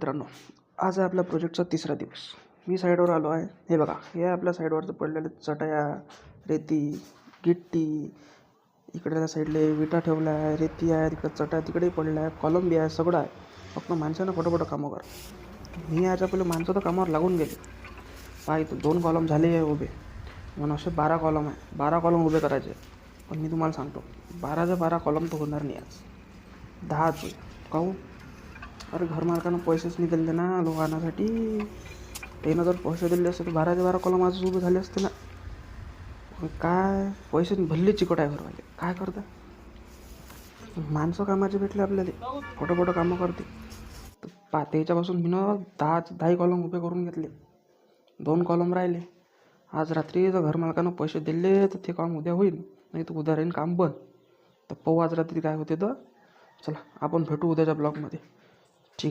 मित्रांनो, आज आहे आपल्या प्रोजेक्टचा तिसरा दिवस. मी साईडवर आलो आहे. हे बघा, हे आपल्या साईडवरचं पडलेले चटया, रेती, गिट्टी, इकडे त्या साईडले विटा ठेवल्या आहे, रेती आहे, तिकडे चटया तिकडेही पडल्या आहे, कॉलम बी आहे, सगळं आहे. फक्त माणसानं फटोफट कामं कर. मी याच्या पहिले माणसं तर कामावर लागून गेले. पहा इथं 2 कॉलम झाले आहे उभे, म्हणून असे 12 कॉलम आहे. 12 कॉलम उभे करायचे. पण मी तुम्हाला सांगतो, 12च्या 12 कॉलम तर होणार नाही आज. 10च होईल. काहून? अरे घरमालकानं पैसेच नाही दिले ना लोक आणण्यासाठी. त्यानं जर पैसे दिले असते तर 12च्या 12 कॉलम आज उभे झाले असते ना. काय पैसे भल्ले चिकट आहे घरवाले. काय करता, माणसं कामाचे भेटले आपल्याला, फोटो कामं करते. तर त्याच्यापासून मी 10 कॉलम उभे करून घेतले. 2 कॉलम राहिले. आज रात्री जर घरमालकानं पैसे दिले तर ते काम उद्या होईल, नाही तर उद्या राहील काम बंद. तर पाहू आज रात्री काय होते. तर चला आपण भेटू उद्याच्या ब्लॉगमध्ये.